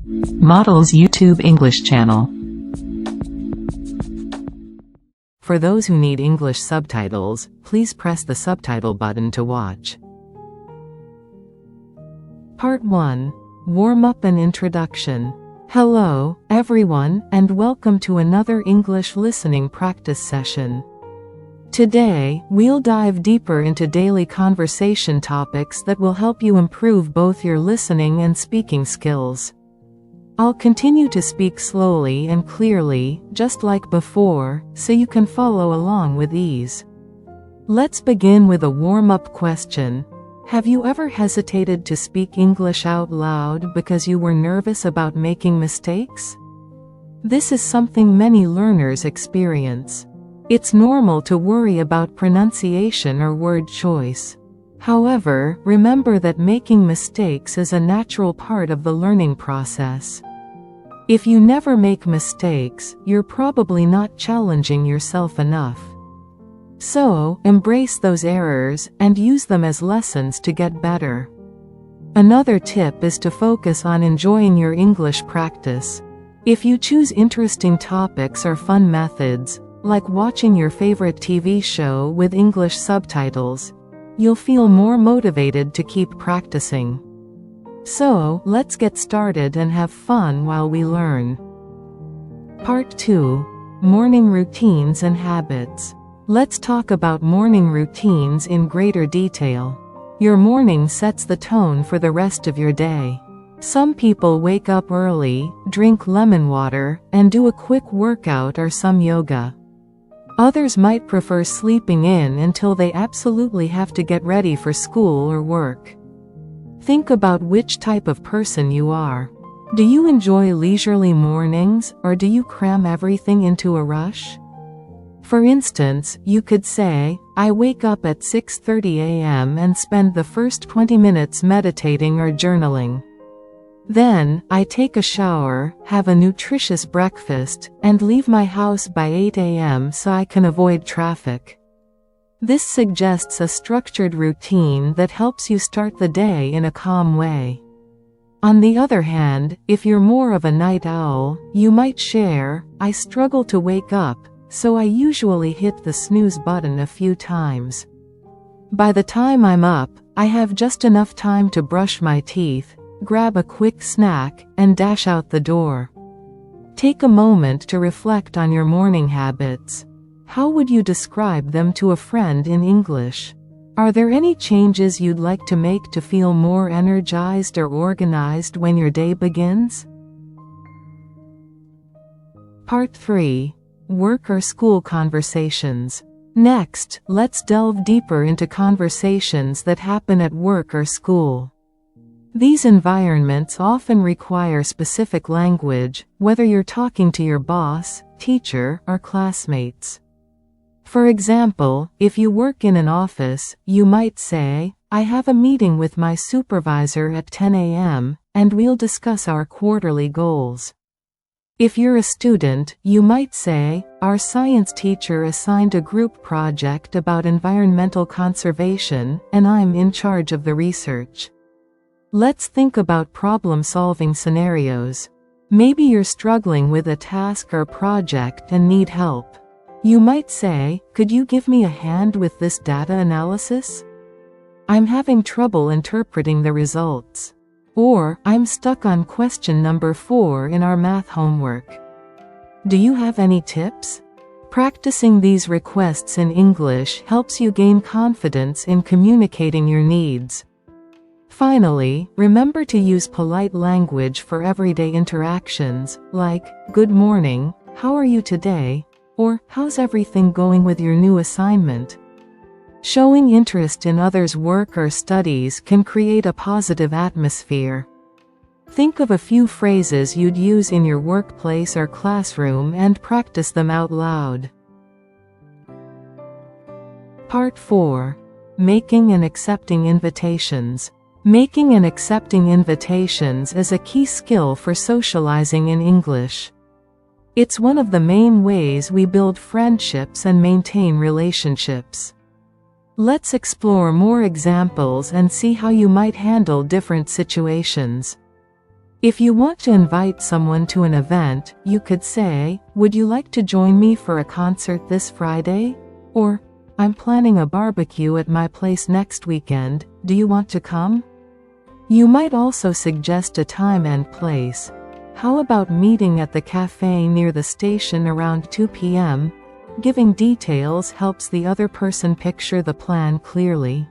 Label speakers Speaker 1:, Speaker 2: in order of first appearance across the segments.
Speaker 1: Model's YouTube English channel.
Speaker 2: For those who need English subtitles, please press the subtitle button to watch. Part 1. Warm-up and Introduction. Hello, everyone, and welcome to another English listening practice session. Today, we'll dive deeper into daily conversation topics that will help you improve both your listening and speaking skills. I'll continue to speak slowly and clearly, just like before, so you can follow along with ease. Let's begin with a warm-up question. Have you ever hesitated to speak English out loud because you were nervous about making mistakes? This is something many learners experience. It's normal to worry about pronunciation or word choice. However, remember that making mistakes is a natural part of the learning process. If you never make mistakes, you're probably not challenging yourself enough. So, embrace those errors, and use them as lessons to get better. Another tip is to focus on enjoying your English practice. If you choose interesting topics or fun methods, like watching your favorite TV show with English subtitles, you'll feel more motivated to keep practicing. So, let's get started and have fun while we learn. Part 2. Morning Routines and Habits. Let's talk about morning routines in greater detail. Your morning sets the tone for the rest of your day. Some people wake up early, drink lemon water, and do a quick workout or some yoga. Others might prefer sleeping in until they absolutely have to get ready for school or work. Think about which type of person you are. Do you enjoy leisurely mornings, or do you cram everything into a rush? For instance, you could say, I wake up at 6:30 a.m. and spend the first 20 minutes meditating or journaling. Then, I take a shower, have a nutritious breakfast, and leave my house by 8 a.m. so I can avoid traffic. This suggests a structured routine that helps you start the day in a calm way. On the other hand, if you're more of a night owl, you might share, I struggle to wake up, so I usually hit the snooze button a few times. By the time I'm up, I have just enough time to brush my teeth, grab a quick snack, and dash out the door. Take a moment to reflect on your morning habits. How would you describe them to a friend in English? Are there any changes you'd like to make to feel more energized or organized when your day begins? Part 3. Work or school conversations. Next, let's delve deeper into conversations that happen at work or school. These environments often require specific language, whether you're talking to your boss, teacher, or classmates. For example, if you work in an office, you might say, I have a meeting with my supervisor at 10 a.m., and we'll discuss our quarterly goals. If you're a student, you might say, our science teacher assigned a group project about environmental conservation, and I'm in charge of the research. Let's think about problem-solving scenarios. Maybe you're struggling with a task or project and need help. You might say, could you give me a hand with this data analysis? I'm having trouble interpreting the results. Or, I'm stuck on question number 4 in our math homework. Do you have any tips? Practicing these requests in English helps you gain confidence in communicating your needs. Finally, remember to use polite language for everyday interactions, like, good morning, how are you today? Or, how's everything going with your new assignment? Showing interest in others' work or studies can create a positive atmosphere. Think of a few phrases you'd use in your workplace or classroom and practice them out loud. Part 4. Making and accepting invitations. Making and accepting invitations is a key skill for socializing in English. It's one of the main ways we build friendships and maintain relationships. Let's explore more examples and see how you might handle different situations. If you want to invite someone to an event, you could say, "Would you like to join me for a concert this Friday?" Or, "I'm planning a barbecue at my place next weekend, do you want to come?" You might also suggest a time and place. How about meeting at the cafe near the station around 2 p.m.? Giving details helps the other person picture the plan clearly.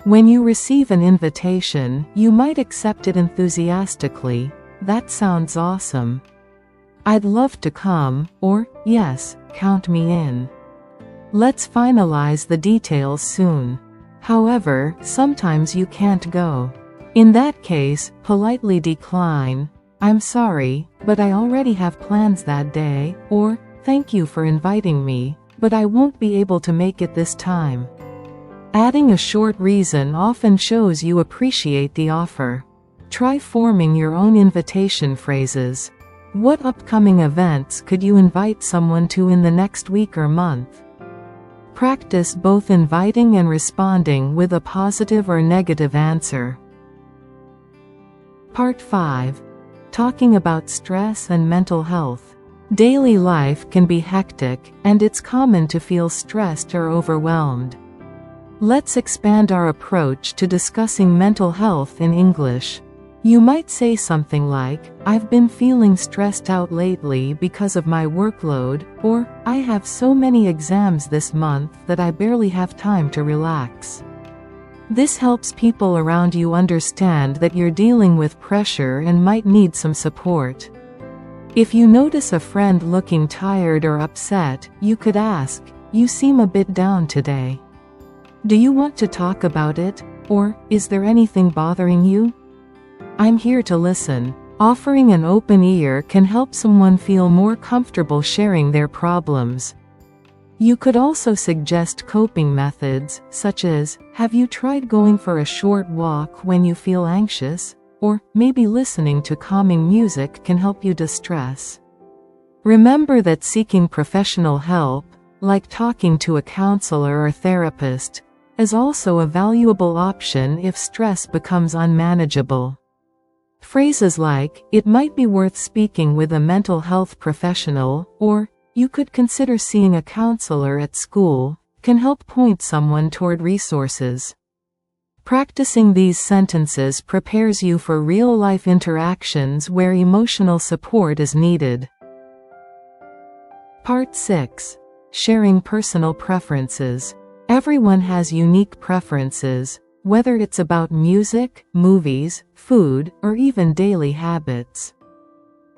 Speaker 2: When you receive an invitation, you might accept it enthusiastically. "That sounds awesome. I'd love to come," or, "Yes, count me in." Let's finalize the details soon. However, sometimes you can't go. In that case, politely decline. "I'm sorry, but I already have plans that day," or, "Thank you for inviting me, but I won't be able to make it this time." Adding a short reason often shows you appreciate the offer. Try forming your own invitation phrases. What upcoming events could you invite someone to in the next week or month? Practice both inviting and responding with a positive or negative answer. Part 5. Talking about stress and mental health. Daily life can be hectic, and it's common to feel stressed or overwhelmed. Let's expand our approach to discussing mental health in English. You might say something like, "I've been feeling stressed out lately because of my workload," or, "I have so many exams this month that I barely have time to relax." This helps people around you understand that you're dealing with pressure and might need some support. If you notice a friend looking tired or upset, you could ask, "You seem a bit down today. Do you want to talk about it? Or, is there anything bothering you? I'm here to listen." Offering an open ear can help someone feel more comfortable sharing their problems. You could also suggest coping methods, such as, "Have you tried going for a short walk when you feel anxious?" Or, "Maybe listening to calming music can help you distress." Remember that seeking professional help, like talking to a counselor or therapist, is also a valuable option if stress becomes unmanageable. Phrases like, "It might be worth speaking with a mental health professional," or, "You could consider seeing a counselor at school," can help point someone toward resources. Practicing these sentences prepares you for real-life interactions where emotional support is needed. Part 6. Sharing personal preferences. Everyone has unique preferences, whether it's about music, movies, food, or even daily habits.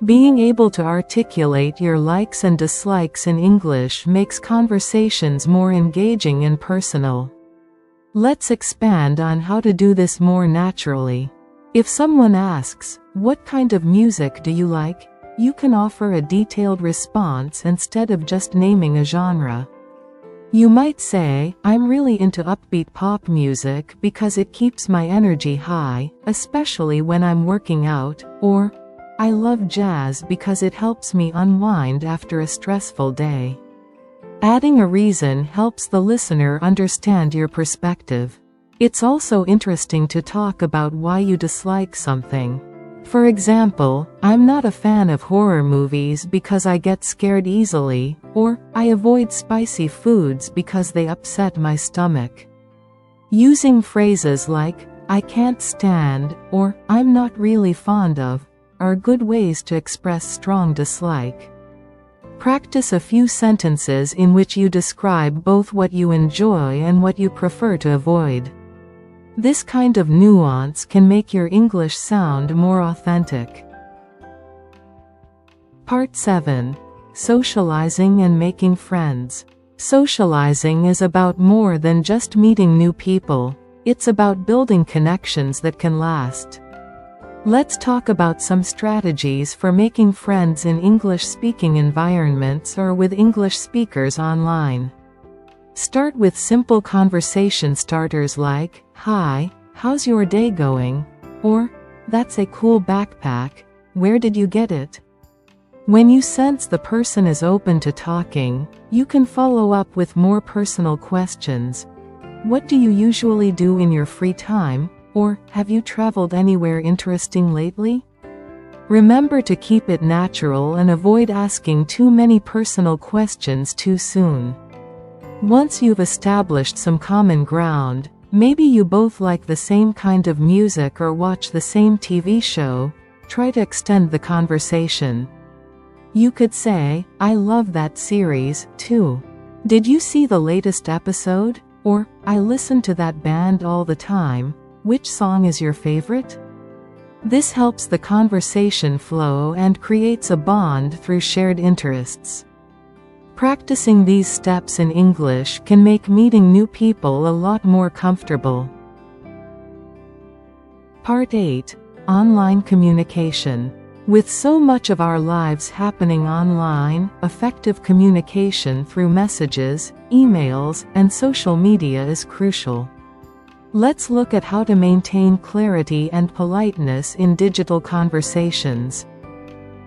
Speaker 2: Being able to articulate your likes and dislikes in English makes conversations more engaging and personal. Let's expand on how to do this more naturally. If someone asks, "What kind of music do you like?" you can offer a detailed response instead of just naming a genre. You might say, "I'm really into upbeat pop music because it keeps my energy high, especially when I'm working out," or, "I love jazz because it helps me unwind after a stressful day." Adding a reason helps the listener understand your perspective. It's also interesting to talk about why you dislike something. For example, "I'm not a fan of horror movies because I get scared easily," or, "I avoid spicy foods because they upset my stomach." Using phrases like, "I can't stand," or, "I'm not really fond of," are good ways to express strong dislike. Practice a few sentences in which you describe both what you enjoy and what you prefer to avoid. This kind of nuance can make your English sound more authentic. Part 7. Socializing and making friends. Socializing is about more than just meeting new people. It's about building connections that can last. Let's talk about some strategies for making friends in English-speaking environments or with English speakers online. Start with simple conversation starters like, "Hi, how's your day going?" or, "That's a cool backpack. Where did you get it?" When you sense the person is open to talking, you can follow up with more personal questions. "What do you usually do in your free time?" or, "Have you traveled anywhere interesting lately?" Remember to keep it natural and avoid asking too many personal questions too soon. Once you've established some common ground, maybe you both like the same kind of music or watch the same TV show, try to extend the conversation. You could say, "I love that series, too. Did you see the latest episode?" Or, "I listen to that band all the time. Which song is your favorite?" This helps the conversation flow and creates a bond through shared interests. Practicing these steps in English can make meeting new people a lot more comfortable. Part 8. Online communication. With so much of our lives happening online, effective communication through messages, emails, and social media is crucial. Let's look at how to maintain clarity and politeness in digital conversations.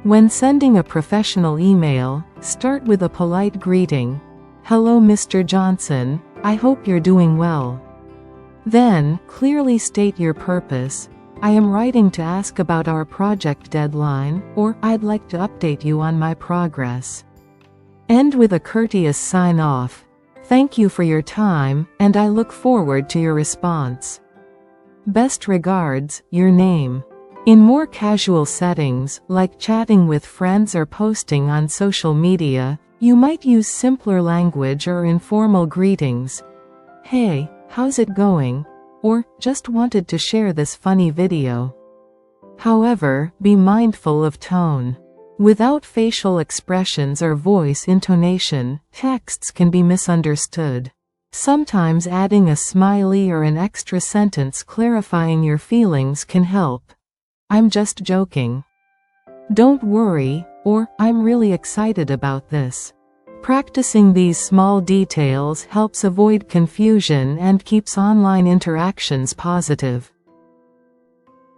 Speaker 2: When sending a professional email, start with a polite greeting. "Hello, Mr. Johnson, I hope you're doing well." Then, clearly state your purpose. "I am writing to ask about our project deadline," or "I'd like to update you on my progress." End with a courteous sign-off. "Thank you for your time, and I look forward to your response. Best regards, your name." In more casual settings, like chatting with friends or posting on social media, you might use simpler language or informal greetings. "Hey, how's it going?" Or, "Just wanted to share this funny video." However, be mindful of tone. Without facial expressions or voice intonation, texts can be misunderstood. Sometimes adding a smiley or an extra sentence clarifying your feelings can help. "I'm just joking." "Don't worry," or "I'm really excited about this." Practicing these small details helps avoid confusion and keeps online interactions positive.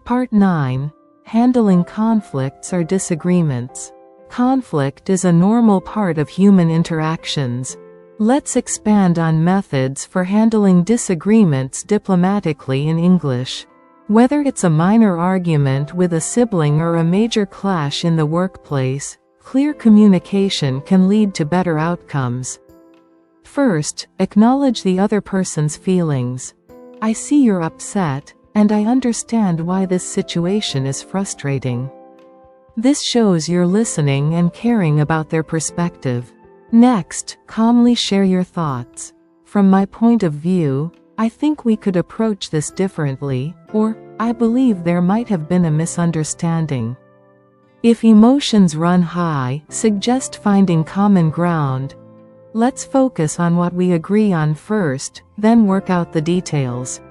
Speaker 2: Part 9. Handling conflicts or disagreements. Conflict is a normal part of human interactions. Let's expand on methods for handling disagreements diplomatically in English. Whether it's a minor argument with a sibling or a major clash in the workplace, clear communication can lead to better outcomes. First, acknowledge the other person's feelings. "I see you're upset, and I understand why this situation is frustrating." This shows you're listening and caring about their perspective. Next, calmly share your thoughts. "From my point of view, I think we could approach this differently," or "I believe there might have been a misunderstanding." If emotions run high, suggest finding common ground. "Let's focus on what we agree on first, then work out the details."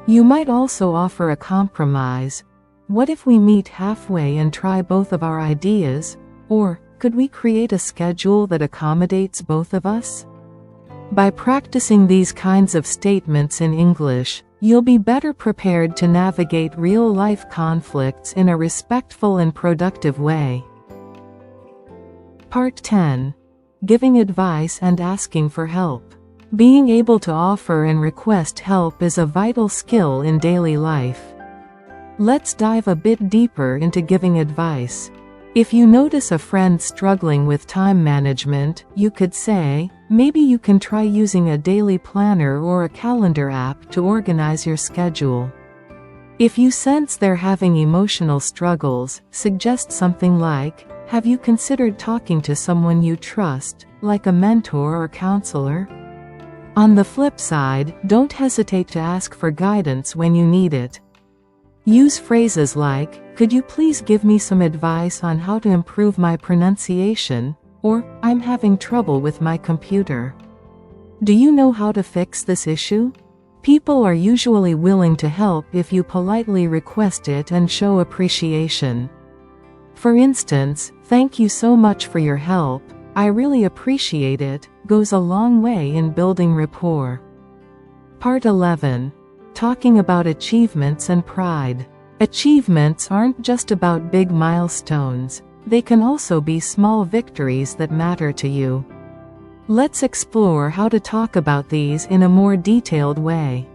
Speaker 2: You might also offer a compromise. "What if we meet halfway and try both of our ideas?" Or, "Could we create a schedule that accommodates both of us?" By practicing these kinds of statements in English, you'll be better prepared to navigate real-life conflicts in a respectful and productive way. Part 10. Giving advice and asking for help. Being able to offer and request help is a vital skill in daily life. Let's dive a bit deeper into giving advice. If you notice a friend struggling with time management, you could say, "Maybe you can try using a daily planner or a calendar app to organize your schedule." If you sense they're having emotional struggles, suggest something like, "Have you considered talking to someone you trust, like a mentor or counselor?" On the flip side, don't hesitate to ask for guidance when you need it. Use phrases like, "Could you please give me some advice on how to improve my pronunciation?" Or, "I'm having trouble with my computer. Do you know how to fix this issue?" People are usually willing to help if you politely request it and show appreciation. For instance, "Thank you so much for your help, I really appreciate it," goes a long way in building rapport. Part 11. Talking about achievements and pride. Achievements aren't just about big milestones, they can also be small victories that matter to you. Let's explore how to talk about these in a more detailed way.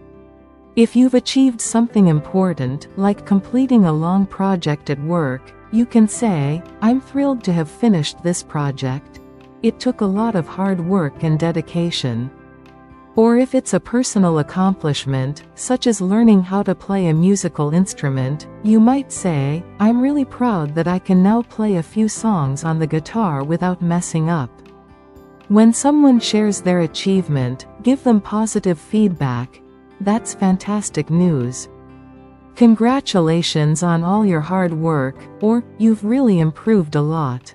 Speaker 2: If you've achieved something important, like completing a long project at work, you can say, "I'm thrilled to have finished this project. It took a lot of hard work and dedication." Or if it's a personal accomplishment, such as learning how to play a musical instrument, you might say, "I'm really proud that I can now play a few songs on the guitar without messing up." When someone shares their achievement, give them positive feedback. "That's fantastic news. Congratulations on all your hard work," or "You've really improved a lot.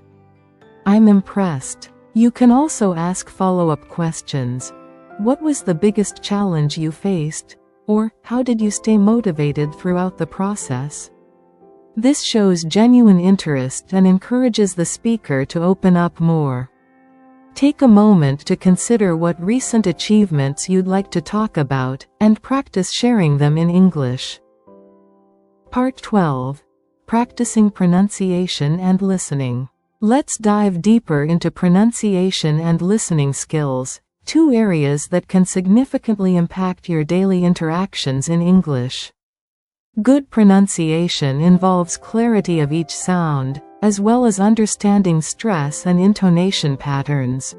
Speaker 2: I'm impressed." You can also ask follow-up questions. "What was the biggest challenge you faced?" Or, "How did you stay motivated throughout the process?" This shows genuine interest and encourages the speaker to open up more. Take a moment to consider what recent achievements you'd like to talk about, and practice sharing them in English. Part 12. Practicing pronunciation and listening. Let's dive deeper into pronunciation and listening skills, two areas that can significantly impact your daily interactions in English. Good pronunciation involves clarity of each sound, as well as understanding stress and intonation patterns.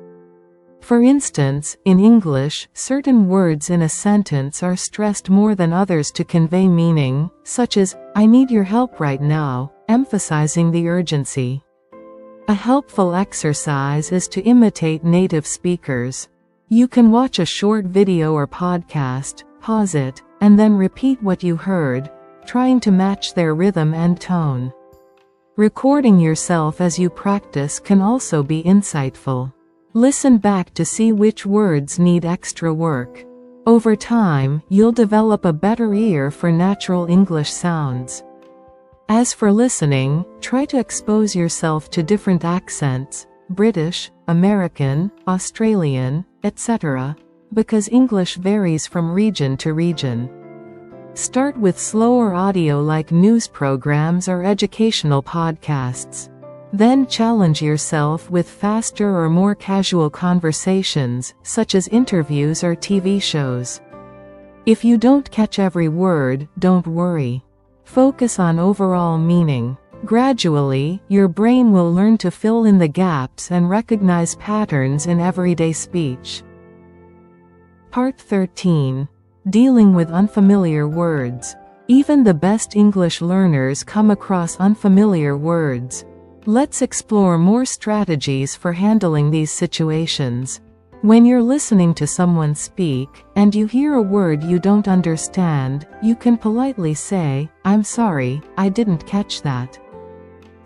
Speaker 2: For instance, in English, certain words in a sentence are stressed more than others to convey meaning, such as, "I need your help right now," emphasizing the urgency. A helpful exercise is to imitate native speakers. You can watch a short video or podcast, pause it, and then repeat what you heard, trying to match their rhythm and tone. Recording yourself as you practice can also be insightful. Listen back to see which words need extra work. Over time, you'll develop a better ear for natural English sounds. As for listening, try to expose yourself to different accents, British, American, Australian, etc., because English varies from region to region. Start with slower audio like news programs or educational podcasts. Then challenge yourself with faster or more casual conversations, such as interviews or TV shows. If you don't catch every word, don't worry. Focus on overall meaning. Gradually, your brain will learn to fill in the gaps and recognize patterns in everyday speech. Part 13. Dealing with unfamiliar words. Even the best English learners come across unfamiliar words. Let's explore more strategies for handling these situations. When you're listening to someone speak, and you hear a word you don't understand, you can politely say, "I'm sorry, I didn't catch that.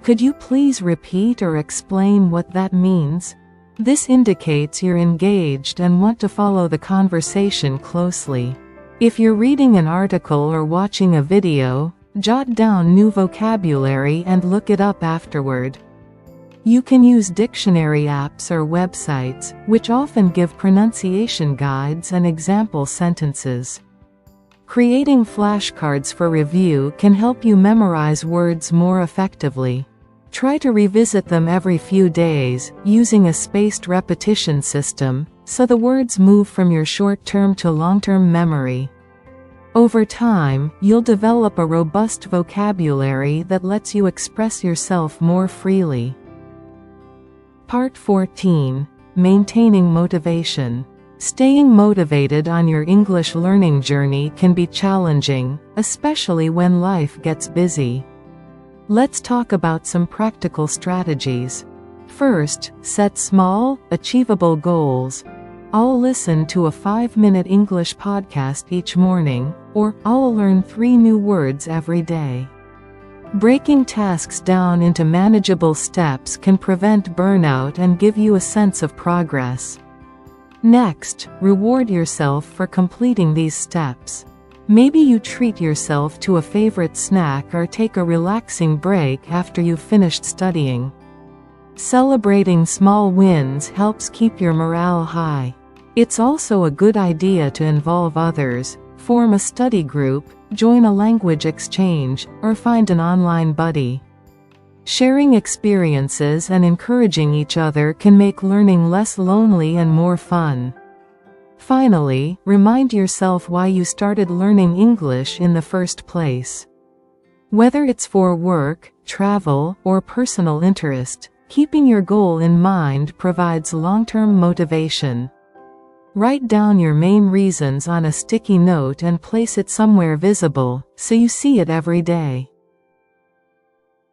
Speaker 2: Could you please repeat or explain what that means?" This indicates you're engaged and want to follow the conversation closely. If you're reading an article or watching a video, jot down new vocabulary and look it up afterward. You can use dictionary apps or websites, which often give pronunciation guides and example sentences. Creating flashcards for review can help you memorize words more effectively. Try to revisit them every few days, using a spaced repetition system, so the words move from your short-term to long-term memory. Over time, you'll develop a robust vocabulary that lets you express yourself more freely. Part 14. Maintaining motivation. Staying motivated on your English learning journey can be challenging, especially when life gets busy. Let's talk about some practical strategies. First, set small, achievable goals. I'll listen to a 5-minute English podcast each morning, or I'll learn 3 new words every day. Breaking tasks down into manageable steps can prevent burnout and give you a sense of progress. Next, reward yourself for completing these steps. Maybe you treat yourself to a favorite snack or take a relaxing break after you've finished studying. Celebrating small wins helps keep your morale high. It's also a good idea to involve others, form a study group, join a language exchange, or find an online buddy. Sharing experiences and encouraging each other can make learning less lonely and more fun. Finally, remind yourself why you started learning English in the first place. Whether it's for work, travel, or personal interest, keeping your goal in mind provides long-term motivation. Write down your main reasons on a sticky note and place it somewhere visible, so you see it every day.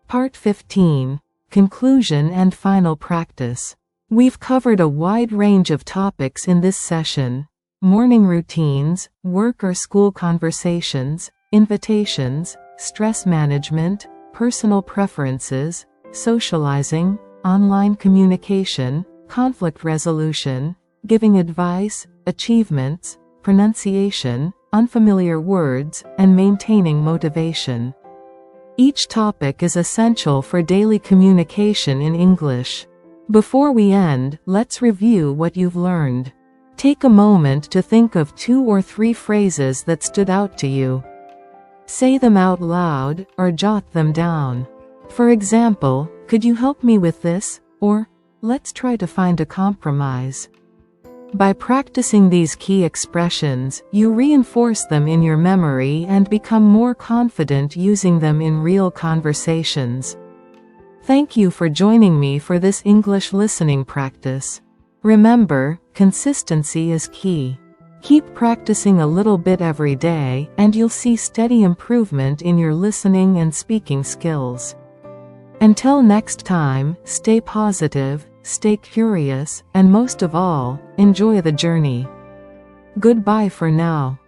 Speaker 2: Part 15. Conclusion and Final Practice. We've covered a wide range of topics in this session: morning routines, work or school conversations, invitations, stress management, personal preferences, socializing, online communication, conflict resolution, giving advice, achievements, pronunciation, unfamiliar words, and maintaining motivation. Each topic is essential for daily communication in English. Before we end, let's review what you've learned. Take a moment to think of 2 or 3 phrases that stood out to you. Say them out loud, or jot them down. For example, "Could you help me with this?" or "Let's try to find a compromise." By practicing these key expressions, you reinforce them in your memory and become more confident using them in real conversations. Thank you for joining me for this English listening practice. Remember, consistency is key. Keep practicing a little bit every day, and you'll see steady improvement in your listening and speaking skills. Until next time, stay positive, stay curious, and most of all, enjoy the journey. Goodbye for now.